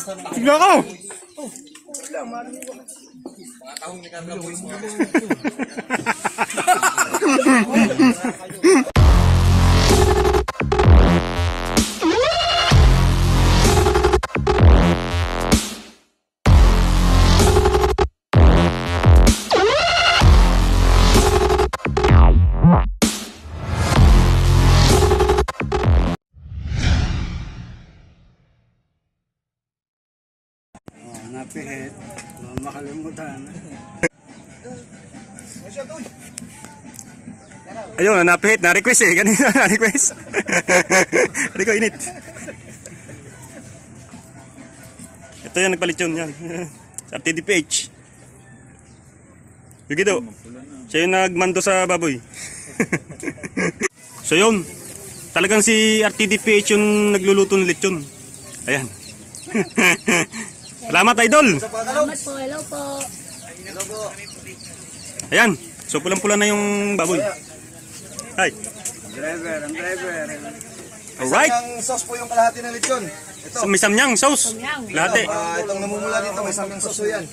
Tignan ko! Napihit, makalimutan. Ayun, napihit, na-request eh. Ganito na-request. Hindi ko init. Ito yan, nagpalit yun. Yan. Sa RTDPH. Bigito. Siya yung nagmando sa baboy. So yun. Talagang si RTDPH yung nagluluto ng lechon. Ayan. Salamat, idol. Salamat po. Hello po. Ayan. So pulang-pula na yung baboy. Hi. Ang driver. Alright. Ang sauce po yung kalahati ng lechon. Ito. May samyang sauce. Lahat eh. Itong namumula dito, may samyang sauce yan.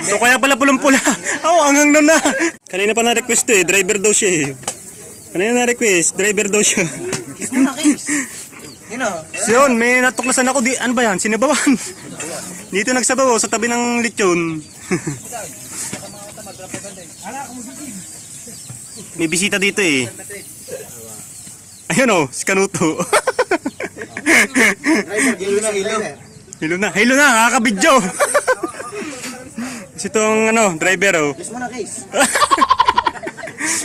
So kaya pala pulang-pula. Hanggang na. Kanina pa na-request to eh. Driver daw siya eh. Kanina na-request. Driver daw siya. So yun, may natuklasan ako. Ano ba yan? Sinabawan. Dito nagsabaw sa tabi ng lechon. May bisita dito eh. Ayun oh, si Kanuto. Hilo na, nakakabidyo. Itong driver oh.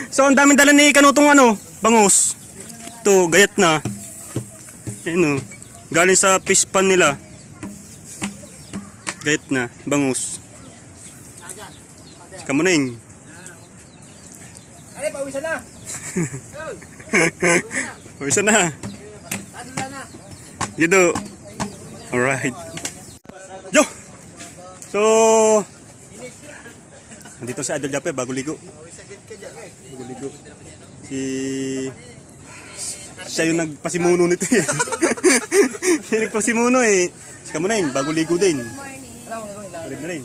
So ang daming dala ni Kanutong bangus. Ito, gayat na. Ayun oh, galing sa fish pan nila. Gayat na, bangus. Kamuning. Ay, pawisan na. Pawisan na. Gitu. Alright. Yo! So, nandito si Idol Jape, bago ligo. Siya yung nagpasimuno nito eh. Siya nagpasimuno eh. Si Kamuning, bago ligo din. Balik na rin.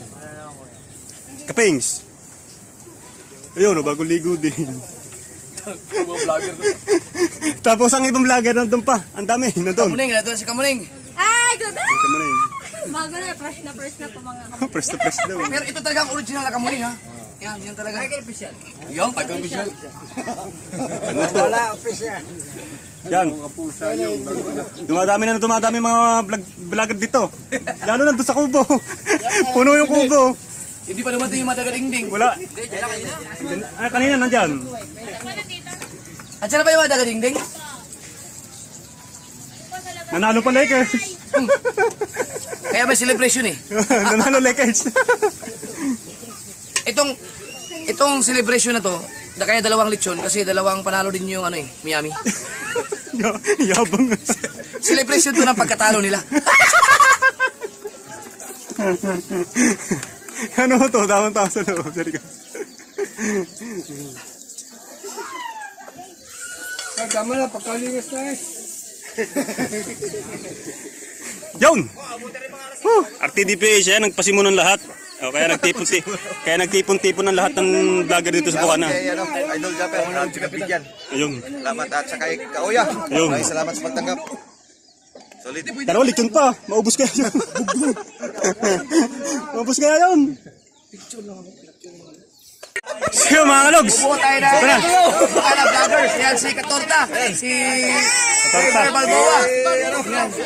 Kapings. Ayun, bago ligo din. Tapos ang ibang vlogger nandun pa. Ang dami, nandun. Kamuning, nandun si Kamuning. Ay, good. Kamuning. Bago na, fresh na po mga kapatid. Press to press daw. Pero ito talaga ang original na Kamuning ha. Yan talaga. Michael Official. Yung Michael Official. Wala, official. Yan. Dumadami mga vlogger dito. Lalo nandun sa kubo. Puno yung kubo. Hindi pa dumating yung madagadingding. Wala. Kanina nandyan. At saan ba yung madagadingding? Nanalo pa Lakers. Kaya may celebration eh. Nanalo Lakers. Itong celebration na to, kaya dalawang lechon kasi dalawang panalo din yung Miami. Yabang. Celebration to ng pagkatalo nila. Ano to? Tama-tama sa loob. Sorry ka. Tama na, pagkalinis na eh. Yun! RTDPH, siya nagpasimunan lahat. Kaya nagtipon-tipon ng lahat ng vlogger dito sa Bukana. Idol Jape, ang bigyan. Ayun. Salamat at saka Kauya. Ayun. Maraming salamat sa pagtanggap. Solid. Tara, lechon pa. Maubos kaya yun. Maubos kaya yun. Siyo mga kalogs. Buo tayo na vloggers. Yan si Katorta. Si River Balboa.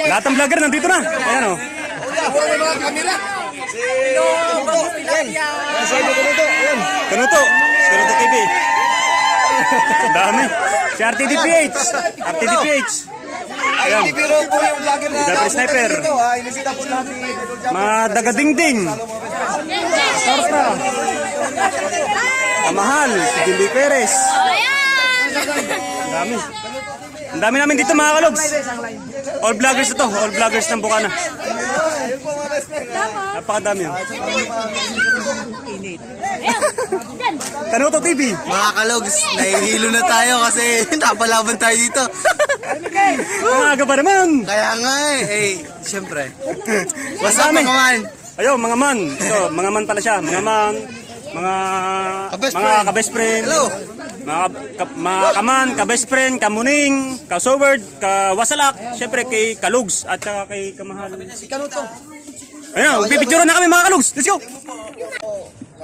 Lahat ng vlogger nandito na. Ayan o. Buo may mga kamera. Kanuto. Kanuto TV. Dami. Si RTDPH. RTDPH. Ayan. Biro po yung vlogger na Japanese sniper. dito. Inisita po natin ni Idol Jape. Mga dagadingding. Torta. Kamahal. Si Jimmy Perez. Ang dami. Ang dami namin dito mga kalogs. All vloggers ito. All vloggers ng Bukana. Napakadami yun. Kanuto TV. Mga kalogs, nahihilo na tayo kasi napalaban tayo dito. Ang aga pa naman. Kaya nga Siyempre. What's up, mga man? Ayo, mga man. Ito, mga man pala siya. Mga man, mga Ka-best mga friend. ka-best friend. Hello. Mga kaman, ka-best friend, ka-muning, ka-soward, ka-wasalak, syempre kay Kalugs at saka kay Kamahal. Si Kanuto. Ayun, pipicturean na kami mga Kalugs. Let's go!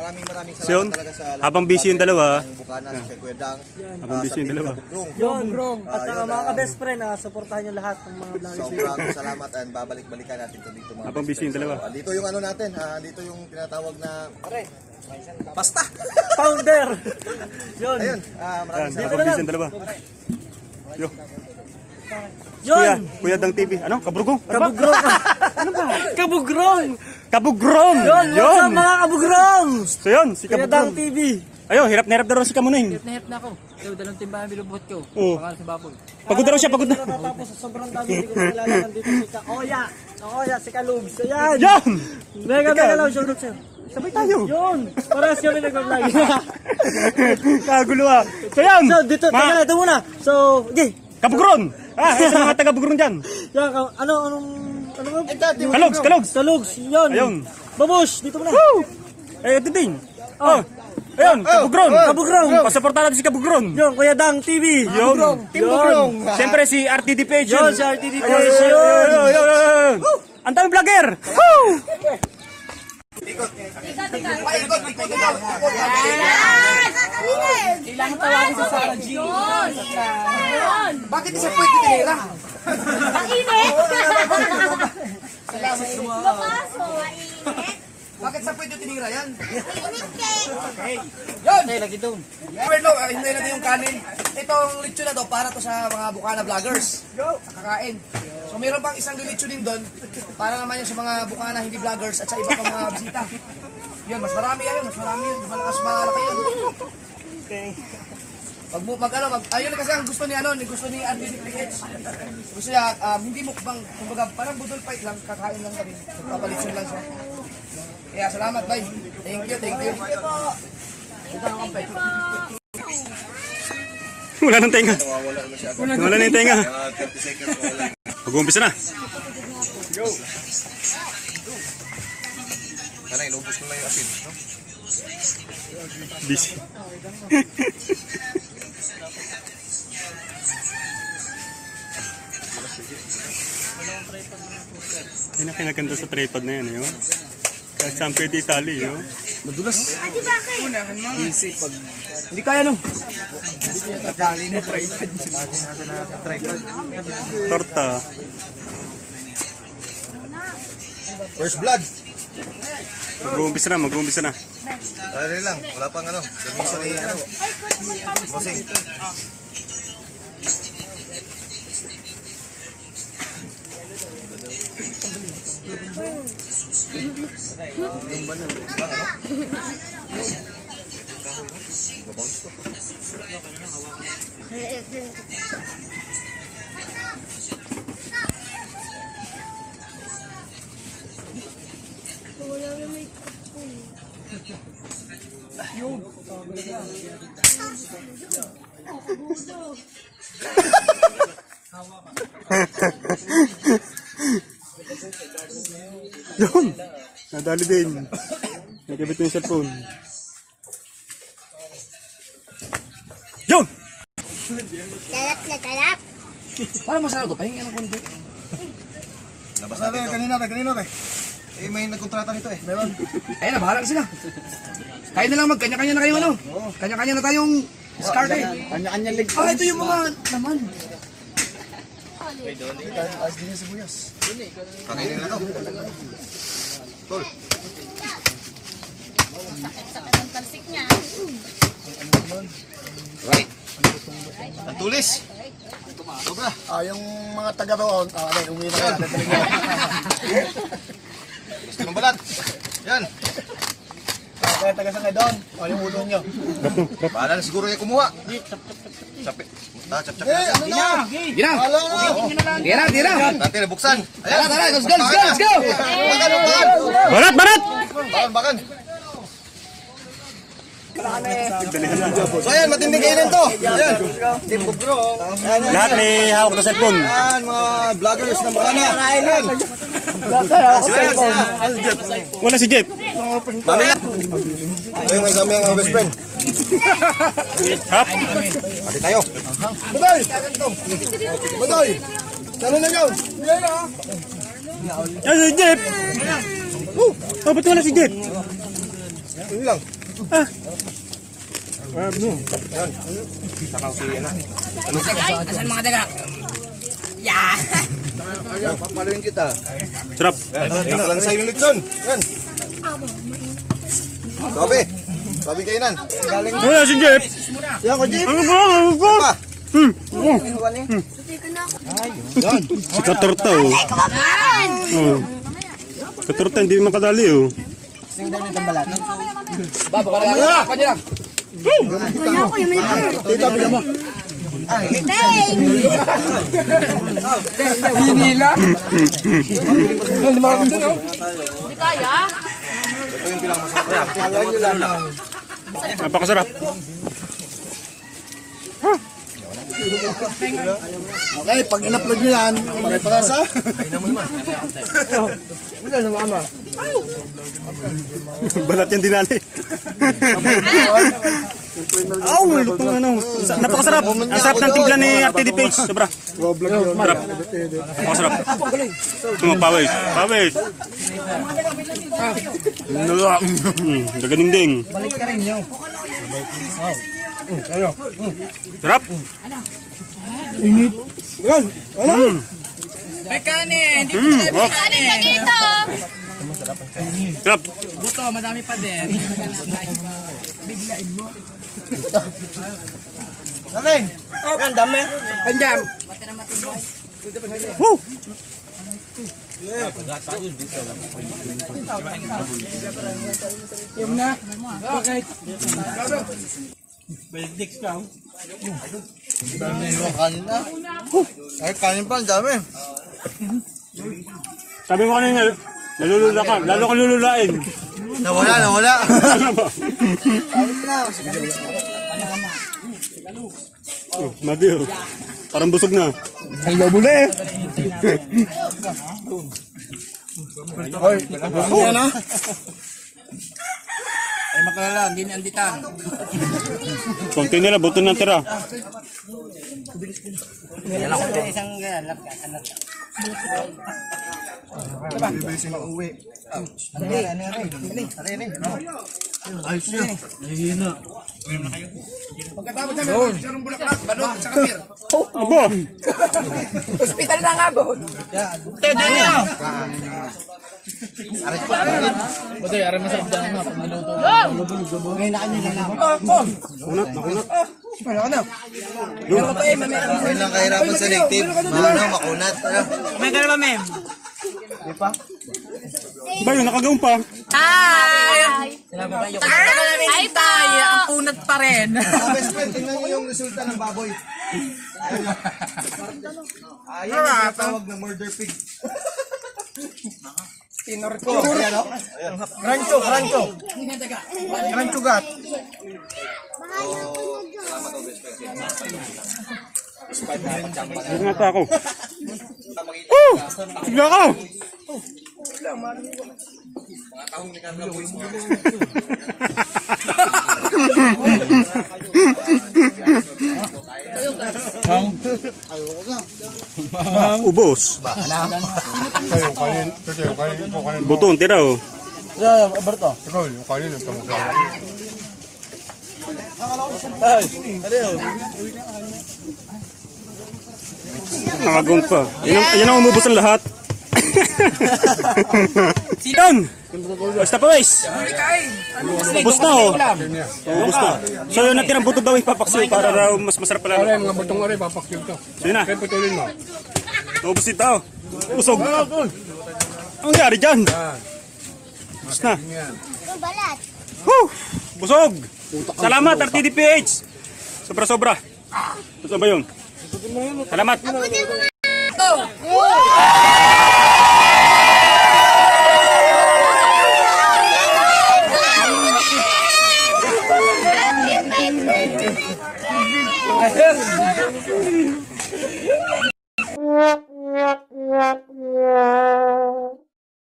Maraming So yun, salamat talaga sa habang busy yung dalawa, Bukana, sa Kuya Dang. habang busy yung dalawa. Yun, bro. At saka mga ka-best friend, supportahan nyo lahat ng mga vloggers. Sobrang salamat and babalik-balikan natin to dito mga Habang best busy yung friends. dalawa. So, dito yung ano natin, dito yung tinatawag na pasta. Founder! Yun. Ayun, Yan, maraming salamat. habang busy yung dalawa. Yo, Yun! Kuya Dang TV. Ano? Kabrugong? Ano ba? Kabugrong! Ano ba? Kabugrong! Kabugrong! Yun! What's up mga kabugrong? So yun, si Kuya Dang Kabugrong. TV. Ayun, hirap na hirap na raw si Kamuning. Nahirap na ako. Ito, dalawang timbahan bilubot ko. Oo. Pangalan sa baboy. Pagod na raw siya, pagod na. Tapos sa sobrang dami, hindi ko na kilala dito si Kaoya. Kaoya, si Kalugs. Ayan! Yan! Mega lang, shoutout sir. Sabay tayo. Yun! Parehas kami nag-vlog. Kagulo ah. So yan! So, dito, teka na, ito muna. So, okay. Kabugron! Ito mga taga-Bugron dyan. Yan, anong Kalugs, Kalugs! Kalugs, yun. Ayun. Babush, dito muna. Ito din. Oh. Ayun, Kabugron. Kabugrong. Pasaportahan natin si Kabugron. Yun, Kuya Dang TV. Yun. Yun. Siyempre si RTD Page. Yun, si RTD Ayun, Page. yun, yun, yun, yun. Ang dami vlogger. Woo! Ilang tawagin sa Sarah G. Bakit isa po itinira? Ang init! Lumaso, mainit. Bakit sa pwede tinira yan? Init kay. Yun! Lagi doon. Well, hintayin natin yung kanin. Itong lechon na to para to sa mga Bukana vloggers. Nakakain. So mayroon pang isang lechon din doon para naman yun sa mga Bukana hindi vloggers at sa iba pang mga bisita. Yun, mas marami yan. Mas marami yun. Mas malaki yun. Ayun kasi ang gusto ni gusto ni RDDPH. Gusto niya, hindi mo bang, kumbaga, parang budol fight lang, kakain lang kami. Papalitsin lang siya. Kaya salamat, bye. Thank you, thank you. Wala nang tenga. Wala nang tenga. 30 seconds wala. Mag-uumpisa na. Sana inubos mo na yung asin, no? Busy. Yan ang kinaganda sa tripod na yan, yun. Kahit saan pwede itali, yun. Madulas. Adi bakit? Hindi kaya no. Torta. First blood. Mag-uumpisa na, mag-uumpisa na. Ano lang, wala pang ano. Permiso ni ano. Bossing. Yun! Nadali din. Nagkabit mo yung cellphone. Yun! Kalap na kalap. Parang masarap to, pahinga ng konti. Labas natin ito. Kanina rin. Eh, may nagkontrata nito eh. Meron. Ayun na, bahala na sila. Kayo na lang magkanya-kanya na kayo ano. Kanya-kanya na tayong discard eh. Kanya-kanya leg. Ito yung mga naman. Kakainin na to. Tol. Sakit ang talsik niya. Right. Ang tulis. Sobra. Yung mga taga roon, umuwi na natin. Gusto ng balat. Yan. Kaya taga sa doon, yung ulo nyo. Bahala na siguro yung kumuha. Chap. Chap. Ano na? Gina! Wala na. Tira! Natin nabuksan. Tara, let's go! Barat! Barat! Bakan. So ayan, matinding kainin to. Ayan. Lahat may hawak na cellphone. Ayan, mga vloggers ng Bukana. Ayan. Wala si Jeff. Mami lang. Ayun, may kami ang best friend. Hap. Pati tayo. Baday! Baday! Talo na yun! Ay, si Jeff. Oh, ba't wala si Jeff? Yun lang. Asan mga daga? Yeah! Ayan, papaluin kita. Sarap. Tingnan lang sa'yo yung litson. Yan. Sabi. Sabi kayo nan. Wala si Jeff. Yan ko, Jeep. Ano ba? Ano ba? Pa. Yan. Si Katorta, oh. Oh. Katorta, hindi makadali, oh. Babo ka lang. Pwede lang. Tita, bilang mo. Hinila. Napakasarap. Okay, pag in-upload nyo yan, pare-paras ha? Balat yan dinali. Aw, lutong ano. Napakasarap. Ang sarap ng timpla ni RTD Page. Sobra. Sarap. Napakasarap. Pawis. Pawis. Gaganinding. Balik ka rin nyo. Sarap. Yan. Ano? May kanin. Kanin ka dito. Sarap. Buto, madami pa din. Namin. Yan, dami. Andiyan. Woo! Yung na. Okay. Dami yung kanin na. Ay, kanin pa, ang dami. Sabi mo kanina, nalulula ka. Lalo ka lululain. Nawala, nawala. Oh, Madio. Parang busog na. Ang labo na eh. Hoy, yan ha. Ay makalala, hindi ni anditan. Konti nila, buto ng tira. Isang galap ka. Bibilisin mo uwi. Ayos yun. Pagkatapos namin, sarong bulaklak, balot at saka beer. Abo! Hospital na nga ba? Tede niya! Ayun lang kahirapan sa elective. Ano, makunat. May ka na ba, ma'am? Ba yun, nakagaon pa. Hi! Ay, tayo! Ang punat pa rin. Best friend, tingnan niyo yung resulta ng baboy. Ayan yung tawag na murder pig. Tinor ko. Ayan o. Rancho, rancho. Rancho gat. Ingata ako. Oh! Tigla ako! Ubos. Buton, tira oh. Nakagong pa. Yan ang umubos ang lahat. Yan! Basta pa guys! Ubus na oh. Ubus na. So yung natirang buto daw ipapaksiw para raw mas masarap pala. Ay, mga butong oray, papakyul to. Sige na. Kaya putulin mo. Ubus ito oh. Usog. Ang nangyari dyan? Ubus na. Yung balat. Woo! Busog! Salamat RTDPH! Sobra-sobra. Ito ba yun? Salamat. Abutin mo nga.